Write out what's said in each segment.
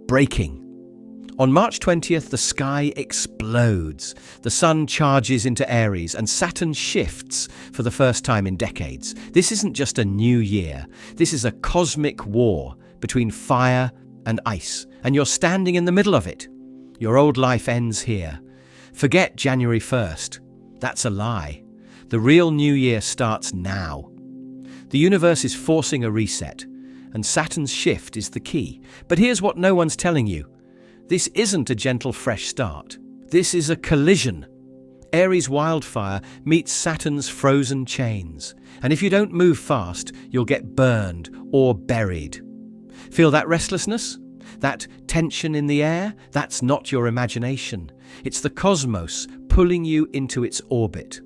breaking. On March 20th, the sky explodes. The sun charges into Aries and Saturn shifts for the first time in decades. This isn't just a new year. This is a cosmic war between fire and ice, and you're standing in the middle of it. Your old life ends here. Forget January 1st. That's a lie. The real new year starts now. The universe is forcing a reset, and Saturn's shift is the key. But here's what no one's telling you. This isn't a gentle fresh start. This is a collision. Aries wildfire meets Saturn's frozen chains. And if you don't move fast, you'll get burned or buried. Feel that restlessness? That tension in the air? That's not your imagination. It's the cosmos pulling you into its orbit.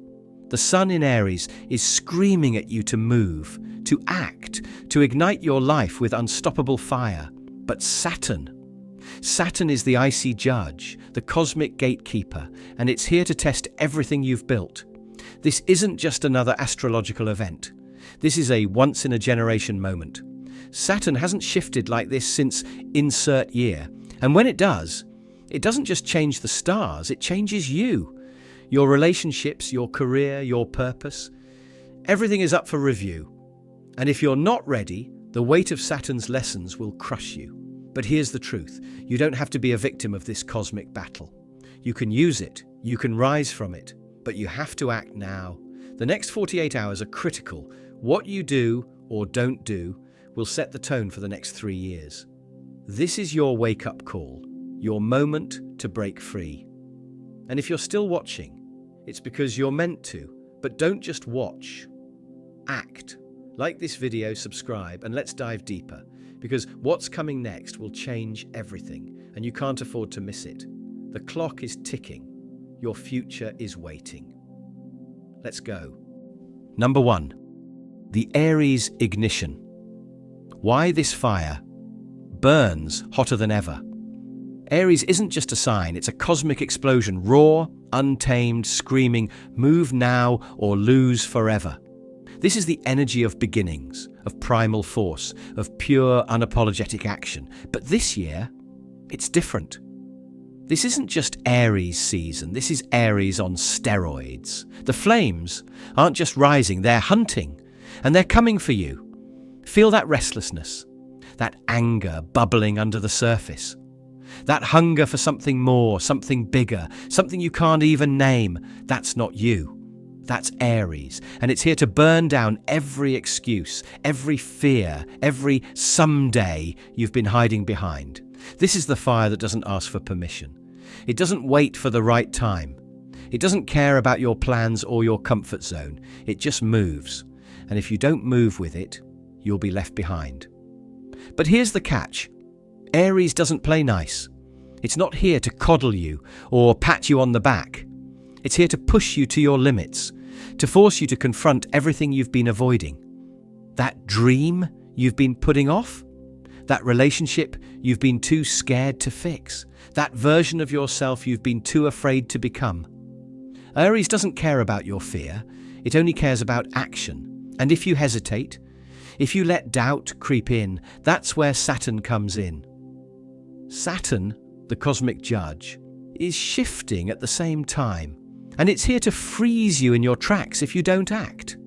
The sun in Aries is screaming at you to move, to act, to ignite your life with unstoppable fire. But Saturn is the icy judge, the cosmic gatekeeper, and it's here to test everything you've built. This isn't just another astrological event. This is a once-in-a-generation moment. Saturn hasn't shifted like this since insert year, and when it does, it doesn't just change the stars, it changes you. Your relationships, your career, your purpose. Everything is up for review. And if you're not ready, the weight of Saturn's lessons will crush you. But here's the truth. You don't have to be a victim of this cosmic battle. You can use it, you can rise from it, but you have to act now. The next 48 hours are critical. What you do or don't do will set the tone for the next 3 years. This is your wake-up call, your moment to break free. And if you're still watching, it's because you're meant to. But don't just watch. Act. Like this video, subscribe, and let's dive deeper. Because what's coming next will change everything, and you can't afford to miss it. The clock is ticking. Your future is waiting. Let's go. Number 1. The Aries ignition. Why this fire burns hotter than ever? Aries isn't just a sign, it's a cosmic explosion, raw, untamed, screaming, move now or lose forever. This is the energy of beginnings, of primal force, of pure, unapologetic action. But this year, it's different. This isn't just Aries season, this is Aries on steroids. The flames aren't just rising, they're hunting, and they're coming for you. Feel that restlessness, that anger bubbling under the surface, that hunger for something more, something bigger, something you can't even name. That's not you. That's Aries, and it's here to burn down every excuse, every fear, every someday you've been hiding behind. This is the fire that doesn't ask for permission. It doesn't wait for the right time. It doesn't care about your plans or your comfort zone. It just moves, and if you don't move with it, you'll be left behind. But here's the catch. Aries doesn't play nice. It's not here to coddle you or pat you on the back. It's here to push you to your limits, to force you to confront everything you've been avoiding. That dream you've been putting off, that relationship you've been too scared to fix, that version of yourself you've been too afraid to become. Aries doesn't care about your fear, it only cares about action. And if you hesitate, if you let doubt creep in, that's where Saturn comes in. Saturn, the cosmic judge, is shifting at the same time, and it's here to freeze you in your tracks if you don't act.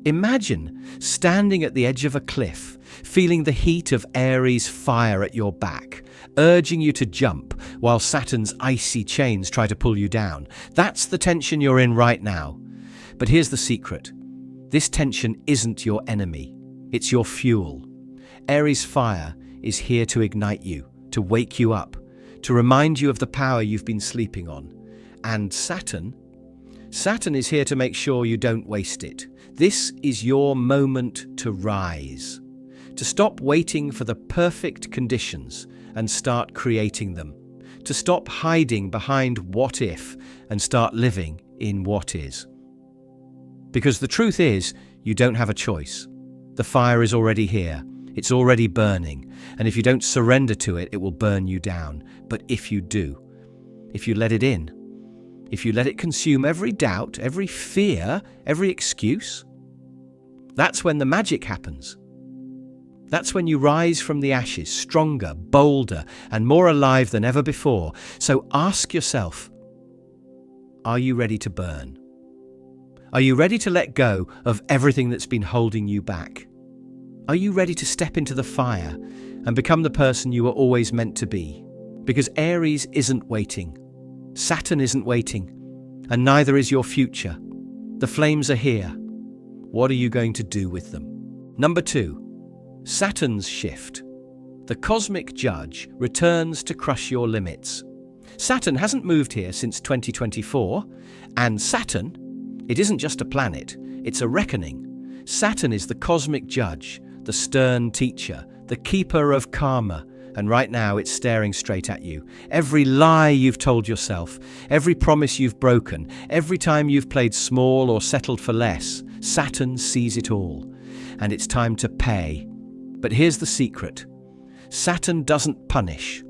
Imagine standing at the edge of a cliff, feeling the heat of Aries' fire at your back, urging you to jump while Saturn's icy chains try to pull you down. That's the tension you're in right now. But here's the secret. This tension isn't your enemy. It's your fuel. Aries' fire is here to ignite you, to wake you up, to remind you of the power you've been sleeping on. And Saturn is here to make sure you don't waste it. This is your moment to rise, to stop waiting for the perfect conditions and start creating them, to stop hiding behind what if and start living in what is. Because the truth is, you don't have a choice. The fire is already here. It's already burning, and if you don't surrender to it, it will burn you down. But if you do, if you let it in, if you let it consume every doubt, every fear, every excuse, that's when the magic happens. That's when you rise from the ashes, stronger, bolder, and more alive than ever before. So ask yourself, are you ready to burn? Are you ready to let go of everything that's been holding you back? Are you ready to step into the fire and become the person you were always meant to be? Because Aries isn't waiting. Saturn isn't waiting. And neither is your future. The flames are here. What are you going to do with them? Number 2, Saturn's shift. The cosmic judge returns to crush your limits. Saturn hasn't moved here since 2024, and Saturn, it isn't just a planet, it's a reckoning. Saturn is the cosmic judge, the stern teacher, the keeper of karma, and right now it's staring straight at you. Every lie you've told yourself, every promise you've broken, every time you've played small or settled for less, Saturn sees it all, and it's time to pay. But here's the secret. Saturn doesn't punish.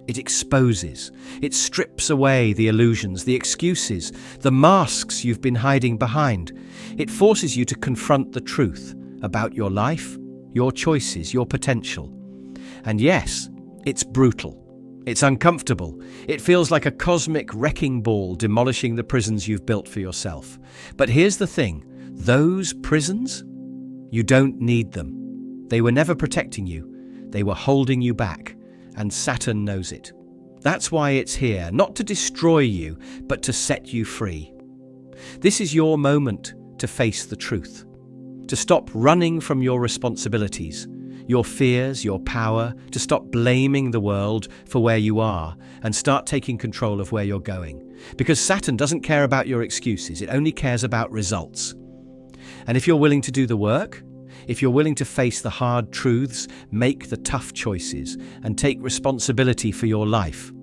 It exposes. It strips away the illusions, the excuses, the masks you've been hiding behind. It forces you to confront the truth about your life, your choices, your potential. And yes, it's brutal. It's uncomfortable. It feels like a cosmic wrecking ball demolishing the prisons you've built for yourself. But here's the thing. Those prisons, you don't need them. They were never protecting you. They were holding you back. And Saturn knows it. That's why it's here, not to destroy you, but to set you free. This is your moment to face the truth, to stop running from your responsibilities, your fears, your power, to stop blaming the world for where you are and start taking control of where you're going. Because Saturn doesn't care about your excuses, it only cares about results. And if you're willing to do the work, if you're willing to face the hard truths, make the tough choices, and take responsibility for your life,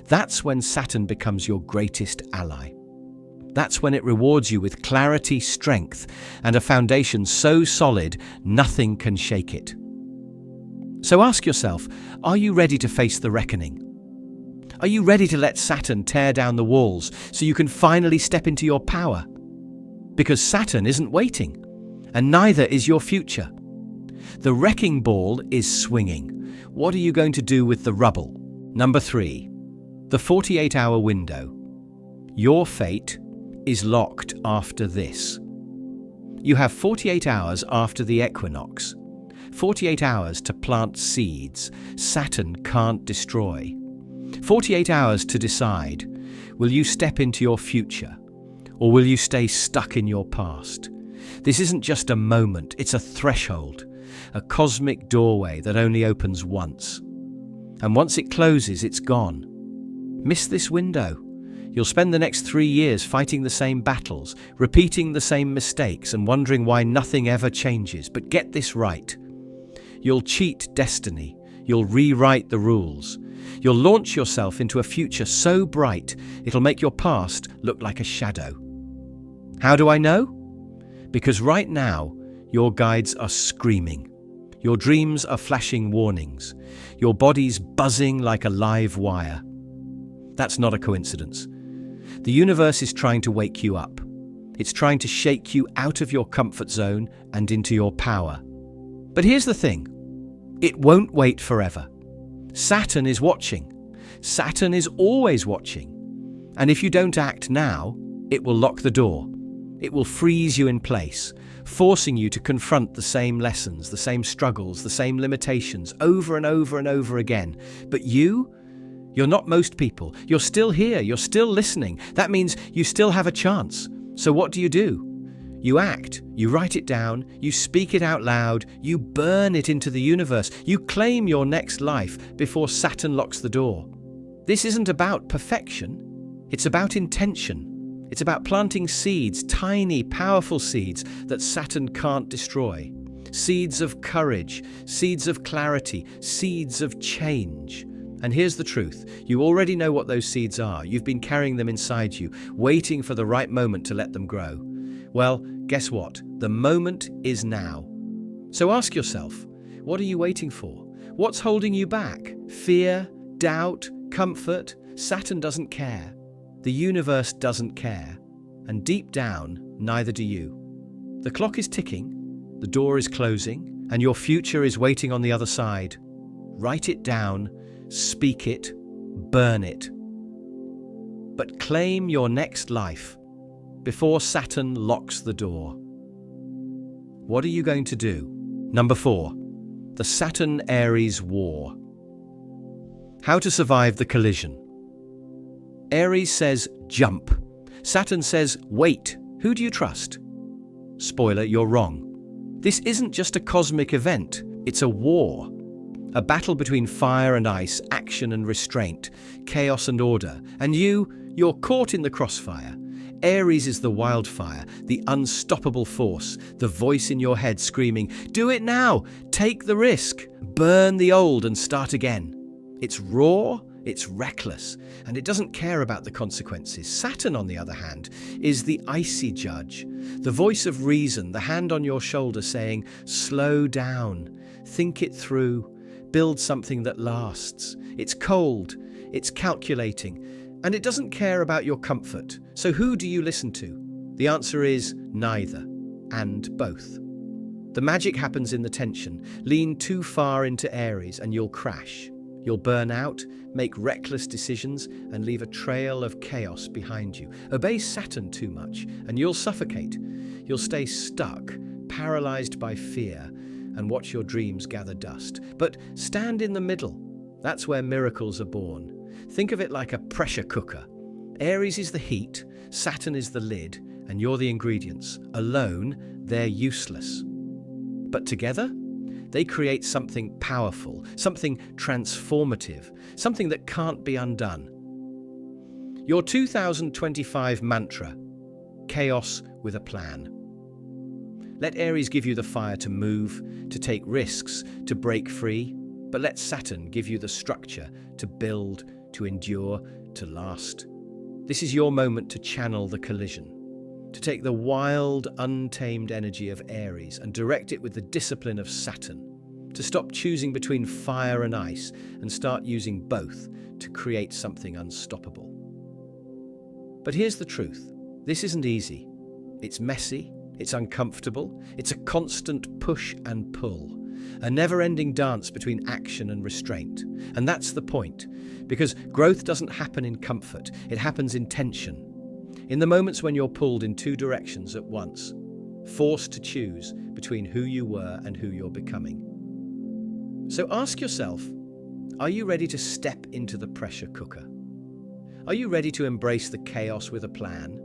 that's when Saturn becomes your greatest ally. That's when it rewards you with clarity, strength, and a foundation so solid nothing can shake it. So ask yourself, are you ready to face the reckoning? Are you ready to let Saturn tear down the walls so you can finally step into your power? Because Saturn isn't waiting. And neither is your future. The wrecking ball is swinging. What are you going to do with the rubble? Number 3, the 48-hour window. Your fate is locked after this. You have 48 hours after the equinox. 48 hours to plant seeds Saturn can't destroy. 48 hours to decide, will you step into your future or will you stay stuck in your past? This isn't just a moment, it's a threshold, a cosmic doorway that only opens once. And once it closes, it's gone. Miss this window. You'll spend the next 3 years fighting the same battles, repeating the same mistakes, and wondering why nothing ever changes. But get this right. You'll cheat destiny. You'll rewrite the rules. You'll launch yourself into a future so bright, it'll make your past look like a shadow. How do I know? Because right now, your guides are screaming. Your dreams are flashing warnings. Your body's buzzing like a live wire. That's not a coincidence. The universe is trying to wake you up. It's trying to shake you out of your comfort zone and into your power. But here's the thing. It won't wait forever. Saturn is watching. Saturn is always watching. And if you don't act now, it will lock the door. It will freeze you in place, forcing you to confront the same lessons, the same struggles, the same limitations over and over and over again. But you're not most people. You're still here. You're still listening. That means you still have a chance. So what do? You act. You write it down. You speak it out loud. You burn it into the universe. You claim your next life before Saturn locks the door. This isn't about perfection. It's about intention. It's about planting seeds, tiny, powerful seeds that Saturn can't destroy. Seeds of courage, seeds of clarity, seeds of change. And here's the truth. You already know what those seeds are. You've been carrying them inside you, waiting for the right moment to let them grow. Well, guess what? The moment is now. So ask yourself, what are you waiting for? What's holding you back? Fear, doubt, comfort? Saturn doesn't care. The universe doesn't care, and deep down, neither do you. The clock is ticking, the door is closing, and your future is waiting on the other side. Write it down, speak it, burn it. But claim your next life before Saturn locks the door. What are you going to do? Number 4. The Saturn-Aries War. How to survive the collision. Aries says, jump. Saturn says, wait. Who do you trust? Spoiler, you're wrong. This isn't just a cosmic event, it's a war. A battle between fire and ice, action and restraint, chaos and order. And you're caught in the crossfire. Aries is the wildfire, the unstoppable force, the voice in your head screaming, do it now, take the risk, burn the old and start again. It's raw, it's reckless, and it doesn't care about the consequences. Saturn, on the other hand, is the icy judge, the voice of reason, the hand on your shoulder saying, slow down, think it through, build something that lasts. It's cold, it's calculating, and it doesn't care about your comfort. So who do you listen to? The answer is neither, and both. The magic happens in the tension. Lean too far into Aries and you'll crash. You'll burn out, make reckless decisions, and leave a trail of chaos behind you. Obey Saturn too much, and you'll suffocate. You'll stay stuck, paralyzed by fear, and watch your dreams gather dust. But stand in the middle. That's where miracles are born. Think of it like a pressure cooker. Aries is the heat, Saturn is the lid, and you're the ingredients. Alone, they're useless. But together, they create something powerful, something transformative, something that can't be undone. Your 2025 mantra: chaos with a plan. Let Aries give you the fire to move, to take risks, to break free, but let Saturn give you the structure to build, to endure, to last. This is your moment to channel the collision, to take the wild, untamed energy of Aries and direct it with the discipline of Saturn, to stop choosing between fire and ice and start using both to create something unstoppable. But here's the truth. This isn't easy. It's messy, it's uncomfortable, it's a constant push and pull, a never-ending dance between action and restraint. And that's the point, because growth doesn't happen in comfort, it happens in tension. In the moments when you're pulled in two directions at once, forced to choose between who you were and who you're becoming. So ask yourself, are you ready to step into the pressure cooker? Are you ready to embrace the chaos with a plan?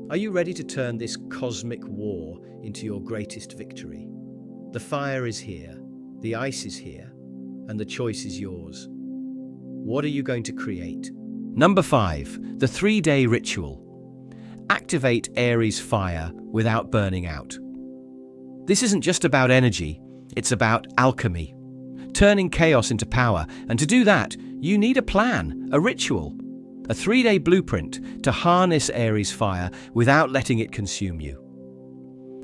Are you ready to turn this cosmic war into your greatest victory? The fire is here, the ice is here, and the choice is yours. What are you going to create? Number 5, the 3-day ritual. Activate Aries fire without burning out. This isn't just about energy, it's about alchemy, turning chaos into power. And to do that, you need a plan, a ritual, a 3-day blueprint to harness Aries fire without letting it consume you.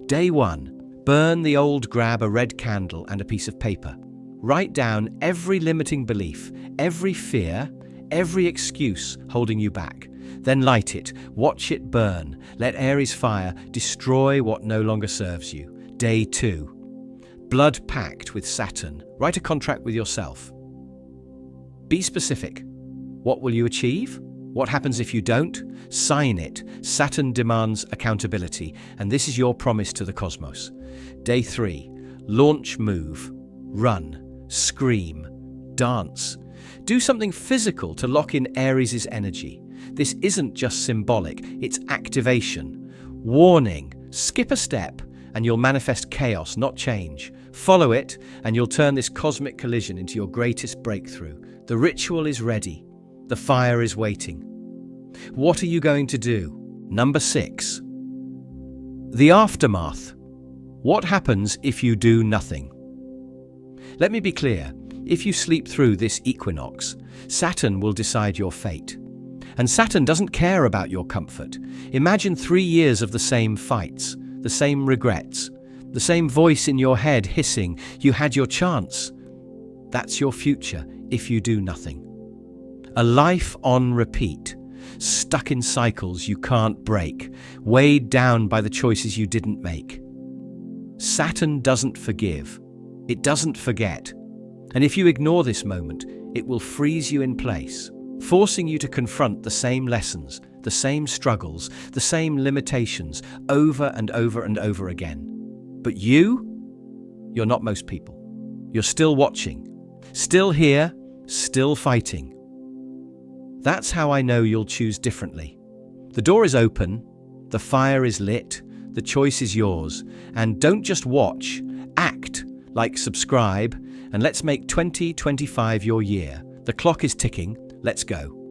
Day 1, burn the old, grab a red candle and a piece of paper. Write down every limiting belief, every fear, every excuse holding you back. Then light it, watch it burn. Let Aries fire destroy what no longer serves you. Day 2, blood pact with Saturn. Write a contract with yourself. Be specific. What will you achieve? What happens if you don't? Sign it. Saturn demands accountability, and this is your promise to the cosmos. Day 3, launch move. Run, scream, dance. Do something physical to lock in Aries' energy. This isn't just symbolic, it's activation. Warning, skip a step and you'll manifest chaos, not change. Follow it and you'll turn this cosmic collision into your greatest breakthrough. The ritual is ready. The fire is waiting. What are you going to do? Number 6. The aftermath. What happens if you do nothing? Let me be clear. If you sleep through this equinox, Saturn will decide your fate. And Saturn doesn't care about your comfort. Imagine 3 years of the same fights, the same regrets, the same voice in your head hissing, "You had your chance." That's your future if you do nothing. A life on repeat, stuck in cycles you can't break, weighed down by the choices you didn't make. Saturn doesn't forgive, It doesn't forget. And if you ignore this moment, it will freeze you in place, forcing you to confront the same lessons, the same struggles, the same limitations over and over and over again. But you're not most people. You're still watching, still here, still fighting. That's how I know you'll choose differently. The door is open, the fire is lit, the choice is yours. And don't just watch, act, like, subscribe, and let's make 2025 your year. The clock is ticking, let's go.